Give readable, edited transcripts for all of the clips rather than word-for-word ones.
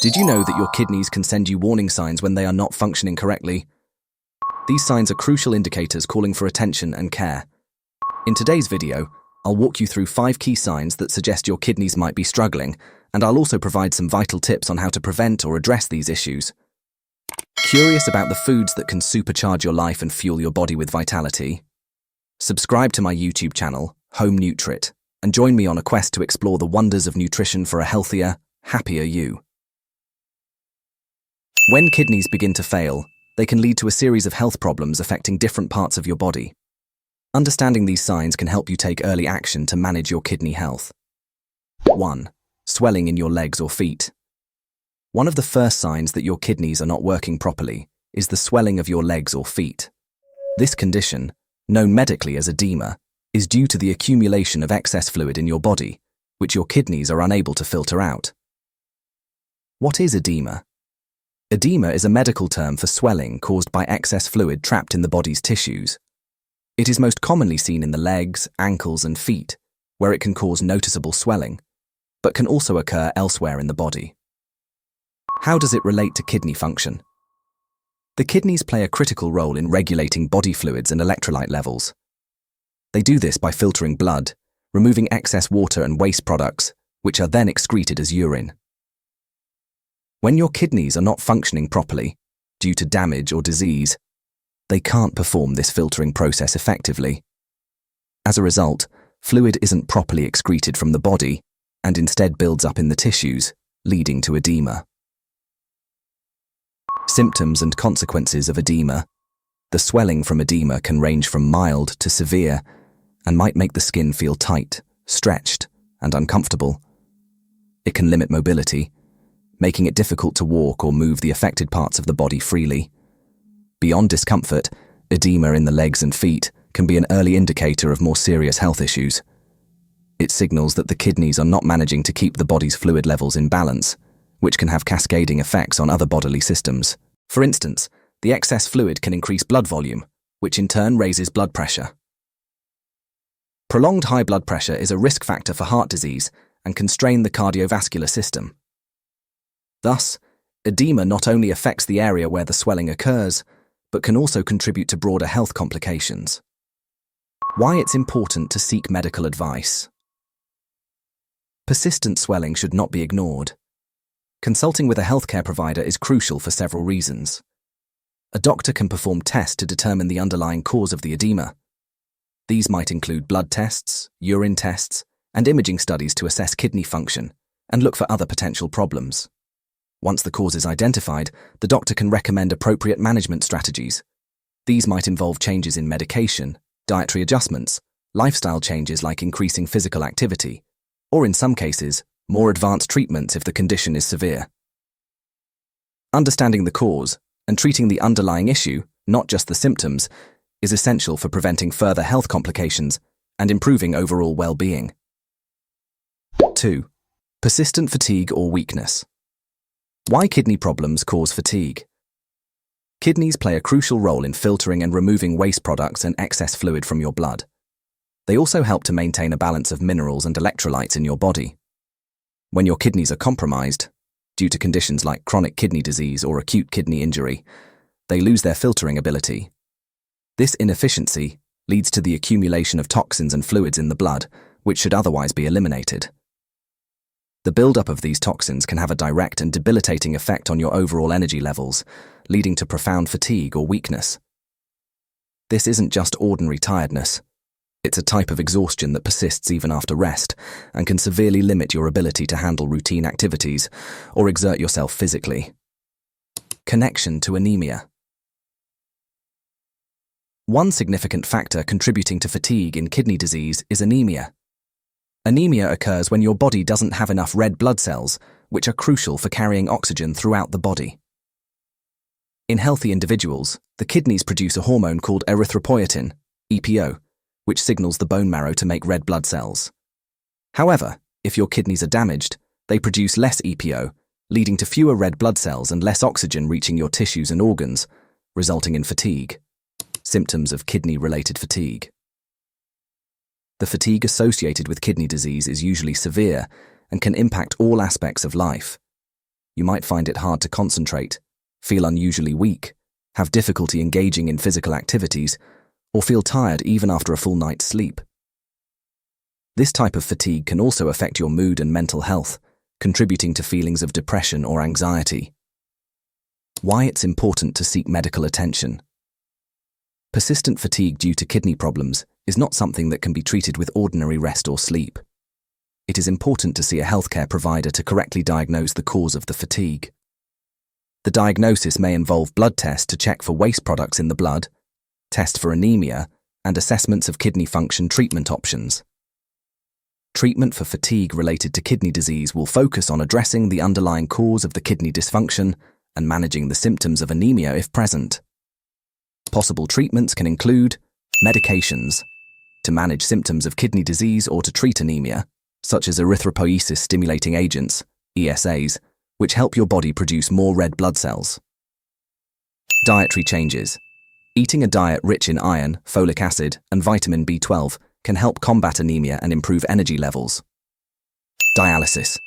Did you know that your kidneys can send you warning signs when they are not functioning correctly? These signs are crucial indicators calling for attention and care. In today's video, I'll walk you through 5 key signs that suggest your kidneys might be struggling, and I'll also provide some vital tips on how to prevent or address these issues. Curious about the foods that can supercharge your life and fuel your body with vitality? Subscribe to my YouTube channel, Home Nutrit, and join me on a quest to explore the wonders of nutrition for a healthier, happier you. When kidneys begin to fail, they can lead to a series of health problems affecting different parts of your body. Understanding these signs can help you take early action to manage your kidney health. 1. Swelling in your legs or feet. One of the first signs that your kidneys are not working properly is the swelling of your legs or feet. This condition, known medically as edema, is due to the accumulation of excess fluid in your body, which your kidneys are unable to filter out. What is edema? Edema is a medical term for swelling caused by excess fluid trapped in the body's tissues. It is most commonly seen in the legs, ankles, and feet, where it can cause noticeable swelling, but can also occur elsewhere in the body. How does it relate to kidney function? The kidneys play a critical role in regulating body fluids and electrolyte levels. They do this by filtering blood, removing excess water and waste products, which are then excreted as urine. When your kidneys are not functioning properly, due to damage or disease, they can't perform this filtering process effectively. As a result, fluid isn't properly excreted from the body and instead builds up in the tissues, leading to edema. Symptoms and consequences of edema. The swelling from edema can range from mild to severe and might make the skin feel tight, stretched, and uncomfortable. It can limit mobility, making it difficult to walk or move the affected parts of the body freely. Beyond discomfort, edema in the legs and feet can be an early indicator of more serious health issues. It signals that the kidneys are not managing to keep the body's fluid levels in balance, which can have cascading effects on other bodily systems. For instance, the excess fluid can increase blood volume, which in turn raises blood pressure. Prolonged high blood pressure is a risk factor for heart disease and can strain the cardiovascular system. Thus, edema not only affects the area where the swelling occurs, but can also contribute to broader health complications. Why it's important to seek medical advice. Persistent swelling should not be ignored. Consulting with a healthcare provider is crucial for several reasons. A doctor can perform tests to determine the underlying cause of the edema. These might include blood tests, urine tests, and imaging studies to assess kidney function and look for other potential problems. Once the cause is identified, the doctor can recommend appropriate management strategies. These might involve changes in medication, dietary adjustments, lifestyle changes like increasing physical activity, or in some cases, more advanced treatments if the condition is severe. Understanding the cause and treating the underlying issue, not just the symptoms, is essential for preventing further health complications and improving overall well-being. 2. Persistent fatigue or weakness. Why kidney problems cause fatigue? Kidneys play a crucial role in filtering and removing waste products and excess fluid from your blood. They also help to maintain a balance of minerals and electrolytes in your body. When your kidneys are compromised, due to conditions like chronic kidney disease or acute kidney injury, they lose their filtering ability. This inefficiency leads to the accumulation of toxins and fluids in the blood, which should otherwise be eliminated. The buildup of these toxins can have a direct and debilitating effect on your overall energy levels, leading to profound fatigue or weakness. This isn't just ordinary tiredness. It's a type of exhaustion that persists even after rest and can severely limit your ability to handle routine activities or exert yourself physically. Connection to anemia. One significant factor contributing to fatigue in kidney disease is anemia. Anemia occurs when your body doesn't have enough red blood cells, which are crucial for carrying oxygen throughout the body. In healthy individuals, the kidneys produce a hormone called erythropoietin, EPO, which signals the bone marrow to make red blood cells. However, if your kidneys are damaged, they produce less EPO, leading to fewer red blood cells and less oxygen reaching your tissues and organs, resulting in fatigue. Symptoms of kidney-related fatigue. The fatigue associated with kidney disease is usually severe and can impact all aspects of life. You might find it hard to concentrate, feel unusually weak, have difficulty engaging in physical activities, or feel tired even after a full night's sleep. This type of fatigue can also affect your mood and mental health, contributing to feelings of depression or anxiety. Why it's important to seek medical attention. Persistent fatigue due to kidney problems is not something that can be treated with ordinary rest or sleep. It is important to see a healthcare provider to correctly diagnose the cause of the fatigue. The diagnosis may involve blood tests to check for waste products in the blood, tests for anemia, and assessments of kidney function treatment options. Treatment for fatigue related to kidney disease will focus on addressing the underlying cause of the kidney dysfunction and managing the symptoms of anemia if present. Possible treatments can include medications to manage symptoms of kidney disease or to treat anemia, such as erythropoiesis-stimulating agents, ESAs, which help your body produce more red blood cells. Dietary changes. Eating a diet rich in iron, folic acid, and vitamin B12 can help combat anemia and improve energy levels. Dialysis.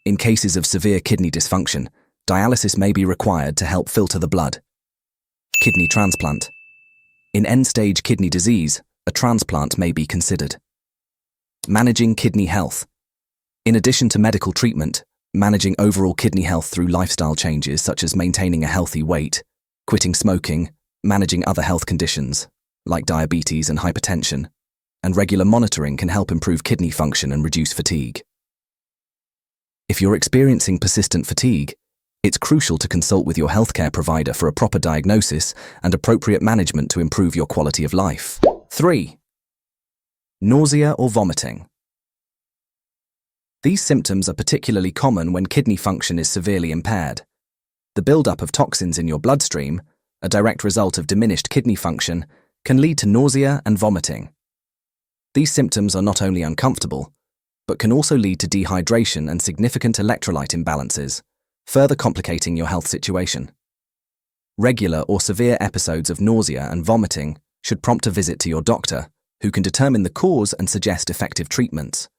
In cases of severe kidney dysfunction, dialysis may be required to help filter the blood. Kidney transplant. In end-stage kidney disease, a transplant may be considered. Managing kidney health. In addition to medical treatment, managing overall kidney health through lifestyle changes such as maintaining a healthy weight, quitting smoking, managing other health conditions, like diabetes and hypertension, and regular monitoring can help improve kidney function and reduce fatigue. If you're experiencing persistent fatigue, it's crucial to consult with your healthcare provider for a proper diagnosis and appropriate management to improve your quality of life. 3. Nausea or vomiting. These symptoms are particularly common when kidney function is severely impaired. The buildup of toxins in your bloodstream, a direct result of diminished kidney function, can lead to nausea and vomiting. These symptoms are not only uncomfortable, but can also lead to dehydration and significant electrolyte imbalances, further complicating your health situation. Regular or severe episodes of nausea and vomiting should prompt a visit to your doctor, who can determine the cause and suggest effective treatments.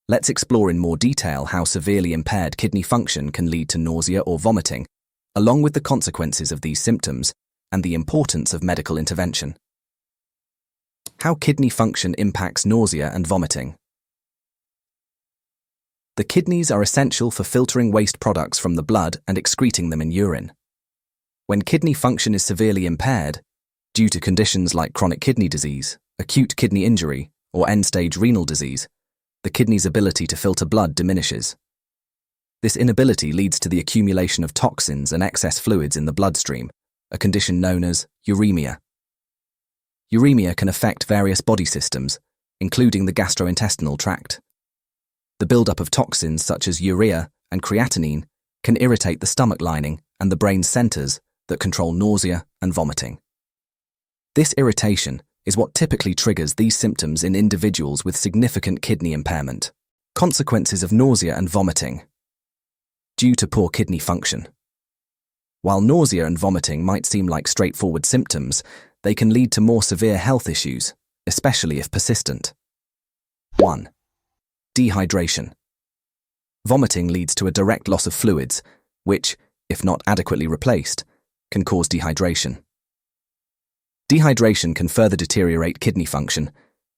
Let's explore in more detail how severely impaired kidney function can lead to nausea or vomiting, along with the consequences of these symptoms and the importance of medical intervention. How kidney function impacts nausea and vomiting. The kidneys are essential for filtering waste products from the blood and excreting them in urine. When kidney function is severely impaired, due to conditions like chronic kidney disease, acute kidney injury, or end-stage renal disease, the kidney's ability to filter blood diminishes. This inability leads to the accumulation of toxins and excess fluids in the bloodstream, a condition known as uremia. Uremia can affect various body systems, including the gastrointestinal tract. The buildup of toxins such as urea and creatinine can irritate the stomach lining and the brain's centers that control nausea and vomiting. This irritation is what typically triggers these symptoms in individuals with significant kidney impairment. Consequences of nausea and vomiting. Due to poor kidney function. While nausea and vomiting might seem like straightforward symptoms, they can lead to more severe health issues, especially if persistent. 1. Dehydration. Vomiting leads to a direct loss of fluids, which, if not adequately replaced, can cause dehydration. Dehydration can further deteriorate kidney function,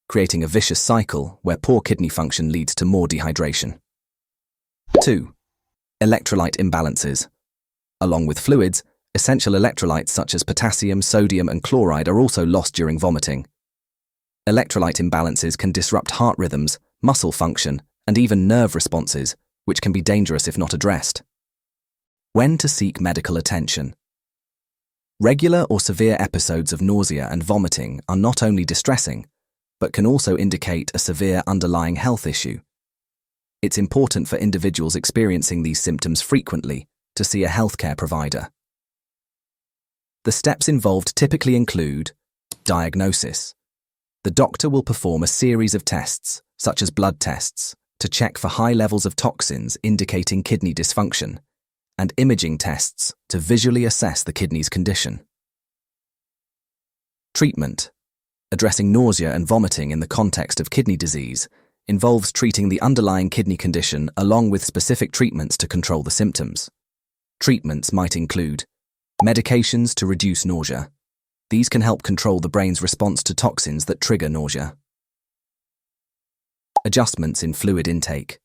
creating a vicious cycle where poor kidney function leads to more dehydration. 2. Electrolyte imbalances. Along with fluids, essential electrolytes such as potassium, sodium, and chloride are also lost during vomiting. Electrolyte imbalances can disrupt heart rhythms, muscle function, and even nerve responses, which can be dangerous if not addressed. When to seek medical attention. Regular or severe episodes of nausea and vomiting are not only distressing, but can also indicate a severe underlying health issue. It's important for individuals experiencing these symptoms frequently to see a healthcare provider. The steps involved typically include diagnosis. The doctor will perform a series of tests, such as blood tests, to check for high levels of toxins indicating kidney dysfunction, and imaging tests to visually assess the kidney's condition. Treatment. Addressing nausea and vomiting in the context of kidney disease involves treating the underlying kidney condition along with specific treatments to control the symptoms. Treatments might include medications to reduce nausea. These can help control the brain's response to toxins that trigger nausea. Adjustments in fluid intake.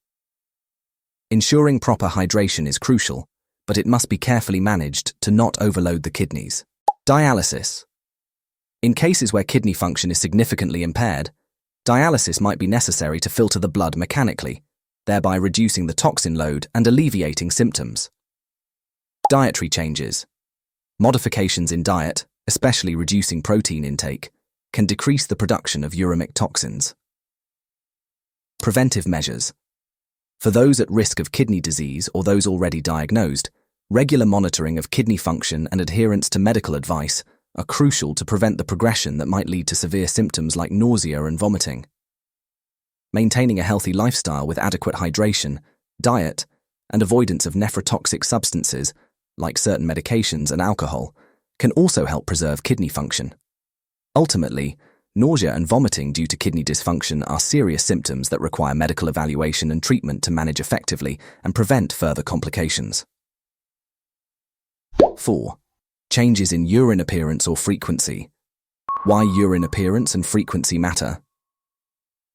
Ensuring proper hydration is crucial, but it must be carefully managed to not overload the kidneys. Dialysis. In cases where kidney function is significantly impaired, dialysis might be necessary to filter the blood mechanically, thereby reducing the toxin load and alleviating symptoms. Dietary changes. Modifications in diet, especially reducing protein intake, can decrease the production of uremic toxins. Preventive measures. For those at risk of kidney disease or those already diagnosed, regular monitoring of kidney function and adherence to medical advice are crucial to prevent the progression that might lead to severe symptoms like nausea and vomiting. Maintaining a healthy lifestyle with adequate hydration, diet, and avoidance of nephrotoxic substances, like certain medications and alcohol, can also help preserve kidney function. Ultimately, nausea and vomiting due to kidney dysfunction are serious symptoms that require medical evaluation and treatment to manage effectively and prevent further complications. 4. Changes in urine appearance or frequency. Why urine appearance and frequency matter.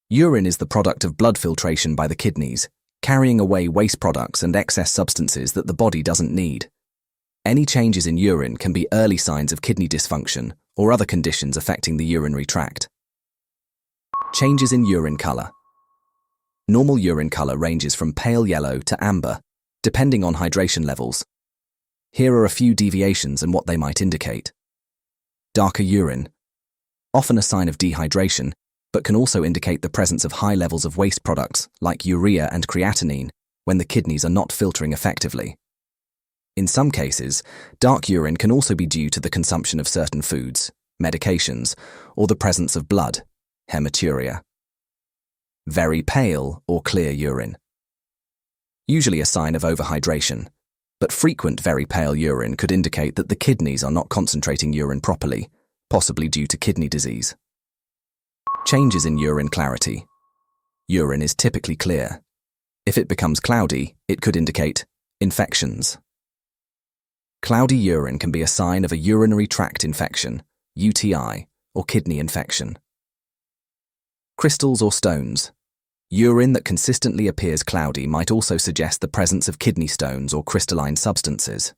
Urine is the product of blood filtration by the kidneys, carrying away waste products and excess substances that the body doesn't need. Any changes in urine can be early signs of kidney dysfunction or other conditions affecting the urinary tract. Changes in urine color. Normal urine color ranges from pale yellow to amber, depending on hydration levels. Here are a few deviations and what they might indicate. Darker urine, often a sign of dehydration, but can also indicate the presence of high levels of waste products like urea and creatinine when the kidneys are not filtering effectively. In some cases, dark urine can also be due to the consumption of certain foods, medications, or the presence of blood, hematuria. Very pale or clear urine. Usually a sign of overhydration, but frequent very pale urine could indicate that the kidneys are not concentrating urine properly, possibly due to kidney disease. Changes in urine clarity. Urine is typically clear. If it becomes cloudy, it could indicate infections. Cloudy urine can be a sign of a urinary tract infection, UTI, or kidney infection. Crystals or stones. Urine that consistently appears cloudy might also suggest the presence of kidney stones or crystalline substances.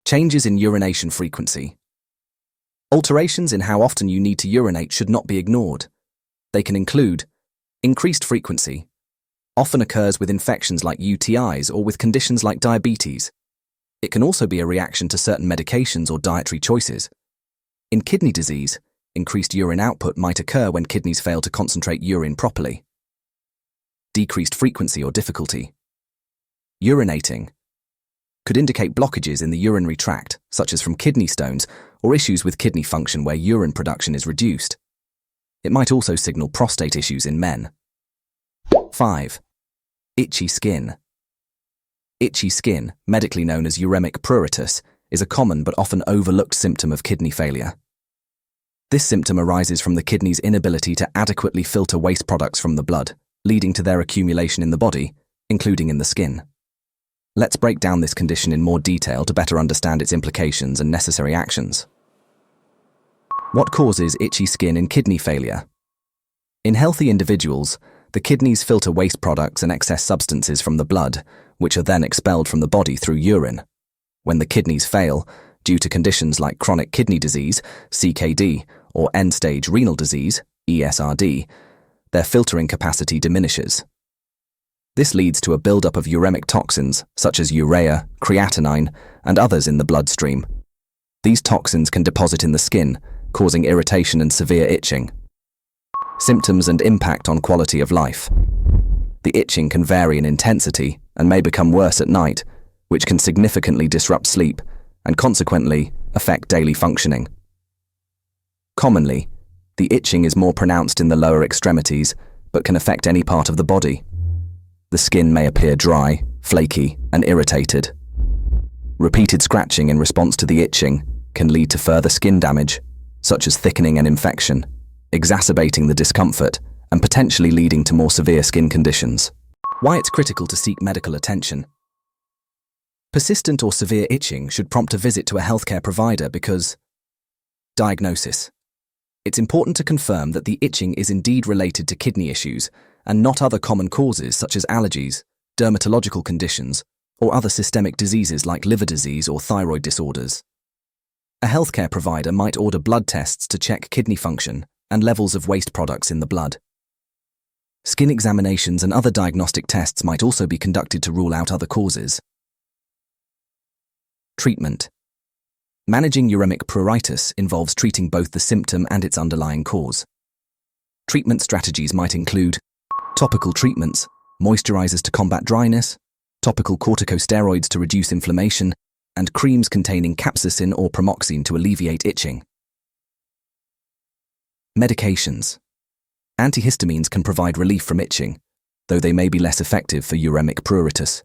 Changes in urination frequency. Alterations in how often you need to urinate should not be ignored. They can include increased frequency, often occurs with infections like UTIs or with conditions like diabetes. It can also be a reaction to certain medications or dietary choices. In kidney disease, increased urine output might occur when kidneys fail to concentrate urine properly. Decreased frequency or difficulty. Urinating could indicate blockages in the urinary tract, such as from kidney stones or issues with kidney function where urine production is reduced. It might also signal prostate issues in men. 5. Itchy skin. Itchy skin, medically known as uremic pruritus, is a common but often overlooked symptom of kidney failure. This symptom arises from the kidney's inability to adequately filter waste products from the blood, leading to their accumulation in the body, including in the skin. Let's break down this condition in more detail to better understand its implications and necessary actions. What causes itchy skin in kidney failure? In healthy individuals, the kidneys filter waste products and excess substances from the blood, which are then expelled from the body through urine. When the kidneys fail, due to conditions like chronic kidney disease, CKD, or end-stage renal disease, ESRD, their filtering capacity diminishes. This leads to a buildup of uremic toxins, such as urea, creatinine, and others in the bloodstream. These toxins can deposit in the skin, causing irritation and severe itching. Symptoms and impact on quality of life. The itching can vary in intensity and may become worse at night, which can significantly disrupt sleep and consequently affect daily functioning. Commonly, the itching is more pronounced in the lower extremities, but can affect any part of the body. The skin may appear dry, flaky, and irritated. Repeated scratching in response to the itching can lead to further skin damage, such as thickening and infection, exacerbating the discomfort and potentially leading to more severe skin conditions. Why it's critical to seek medical attention. Persistent or severe itching should prompt a visit to a healthcare provider because diagnosis. It's important to confirm that the itching is indeed related to kidney issues and not other common causes such as allergies, dermatological conditions, or other systemic diseases like liver disease or thyroid disorders. A healthcare provider might order blood tests to check kidney function and levels of waste products in the blood. Skin examinations and other diagnostic tests might also be conducted to rule out other causes. Treatment. Managing uremic pruritus involves treating both the symptom and its underlying cause. Treatment strategies might include topical treatments, moisturizers to combat dryness, topical corticosteroids to reduce inflammation, and creams containing capsaicin or pramoxine to alleviate itching. Medications. Antihistamines can provide relief from itching, though they may be less effective for uremic pruritus.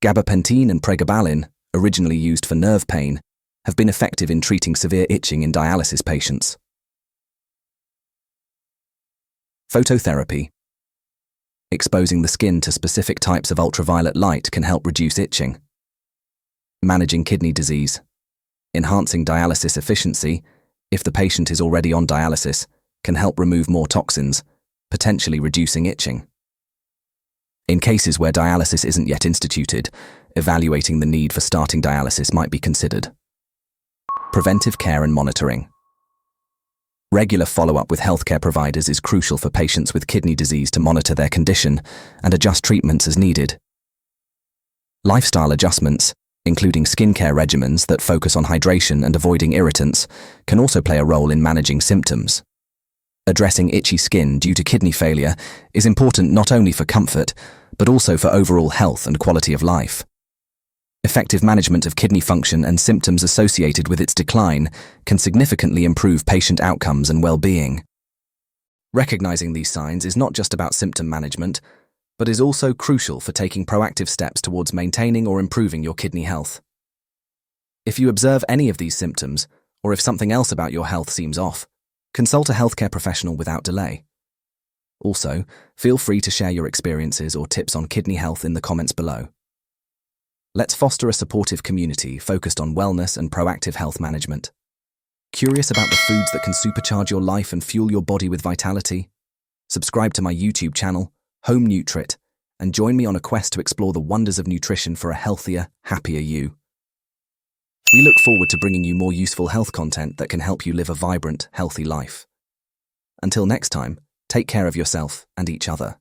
Gabapentin and pregabalin, originally used for nerve pain, have been effective in treating severe itching in dialysis patients. Phototherapy. Exposing the skin to specific types of ultraviolet light can help reduce itching. Managing kidney disease. Enhancing dialysis efficiency, if the patient is already on dialysis, can help remove more toxins, potentially reducing itching. In cases where dialysis isn't yet instituted, evaluating the need for starting dialysis might be considered. Preventive care and monitoring. Regular follow-up with healthcare providers is crucial for patients with kidney disease to monitor their condition and adjust treatments as needed. Lifestyle adjustments, including skincare regimens that focus on hydration and avoiding irritants, can also play a role in managing symptoms. Addressing itchy skin due to kidney failure is important not only for comfort, but also for overall health and quality of life. Effective management of kidney function and symptoms associated with its decline can significantly improve patient outcomes and well-being. Recognizing these signs is not just about symptom management, but is also crucial for taking proactive steps towards maintaining or improving your kidney health. If you observe any of these symptoms, or if something else about your health seems off, consult a healthcare professional without delay. Also, feel free to share your experiences or tips on kidney health in the comments below. Let's foster a supportive community focused on wellness and proactive health management. Curious about the foods that can supercharge your life and fuel your body with vitality? Subscribe to my YouTube channel, Home Nutrit, and join me on a quest to explore the wonders of nutrition for a healthier, happier you. We look forward to bringing you more useful health content that can help you live a vibrant, healthy life. Until next time, take care of yourself and each other.